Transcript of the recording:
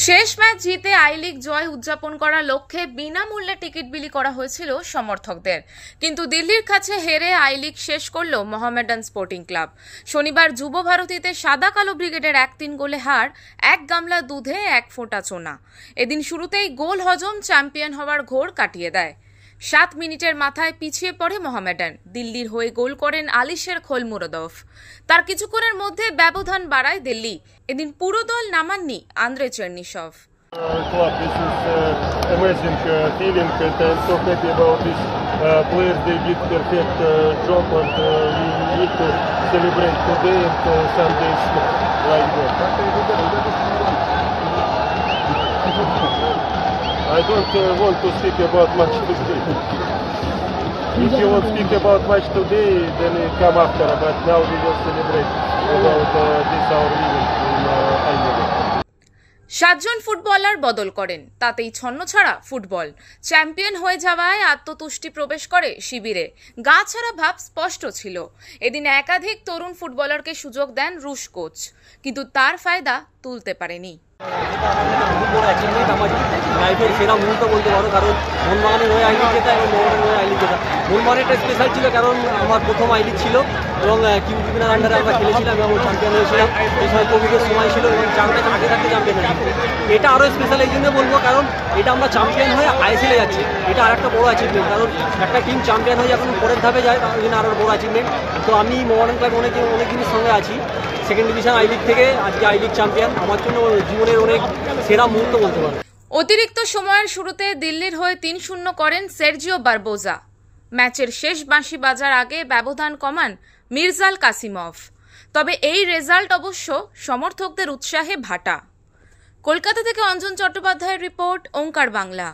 শেষ ম্যাচ জিতে I league জয় উদযাপন করার লক্ষ্যে বিনামূল্যে টিকিট বিলি করা হয়েছিল সমর্থকদের, কিন্তু দিল্লির কাছে হেরে আই লিগ শেষ করল মোহামেডান স্পোর্টিং ক্লাব। শনিবার যুব ভারতীতে সাদা কালো ব্রিগেডের 1-3 গোলে হার, 1 গামলা দুধে 1 ফোঁটা চোনা। এদিন শুরুতেই গোল হজম চ্যাম্পিয়ন হওয়ার ঘোর কাটিয়ে দেয়। 7 মিনিটের মাথায় পিছিয়ে পড়ে মোহামেডান। দিল্লির হয়ে গোল করেন আলিশের খোলমুরদভ। তার কিছুক্ষণের মধ্যে ব্যবধান বাড়ায় দিল্লি। এদিন পুরো দল নামাননি Andrey Chernyshov. Club, this is amazing feeling, and I'm so happy about this. Players, they did perfect job, and we need to celebrate today and some days like that. I don't want to speak about match today. If you want to speak about match today, then come after. But now we will celebrate about this our event in Almere. 7 জন footballer বদল করেন, তাতেই ছন্নছাড়া football. Champion হয়ে যাওয়ায় আত্মতুষ্টি প্রবেশ করে শিবিরে। গা ছাড়া ভাব স্পষ্ট ছিল। এদিন একাধিক তরুণ ফুটবলারকে সুযোগ দেন রুশ কোচ, কিন্তু তার ফায়দা তুলতে পারেনি। লাইফের সেরা মুহূর্ত বলতে পারো, কারণ মোহনবাগানের হয়ে আই লিগ জেতা এবং মোহনবাগানের হয়ে আই লিগ জেতা। মোহনবাগানটা স্পেশাল ছিল কারণ আমার প্রথম আই লিগ ছিল এবং কিউবিনার আন্ডারে আমরা খেলেছিলাম এবং চ্যাম্পিয়ন হয়েছিলাম। এই সময় কোভিডের সময় ছিল এবং চারটা চাকরি থাকতে চ্যাম্পিয়ন হয়েছিল। এটা আরও স্পেশাল এই জন্য বলবো কারণ এটা আমরা চ্যাম্পিয়ন হয়ে আইএসএলে যাচ্ছি। এটা আর একটা বড় অ্যাচিভমেন্ট, কারণ একটা টিম চ্যাম্পিয়ন হয়ে যখন পরের ধাপে যায় তার জন্য আরও বড় অ্যাচিভমেন্ট। তো আমি মোহনবাগান ক্লাব অনেক দিনের সঙ্গে আছি। সেকেন্ড ডিভিশন আই লিগ থেকে আজকে আই লিগ চ্যাম্পিয়ন আমার জন্য জীবনের অনেক সেরা মুহূর্ত বলতে পারো। অতিরিক্ত সময়ের শুরুতে দিল্লির হয়ে 3-0 করেন সের্জিও বারবোজা। ম্যাচের শেষ বাঁশি বাজার আগে ব্যবধান কমান মির্জাল কাসিমভ। তবে এই রেজাল্ট অবশ্য সমর্থকদের উৎসাহে ভাটা। কলকাতা থেকে অঞ্জন চট্টোপাধ্যায়ের রিপোর্ট, ওঙ্কার বাংলা।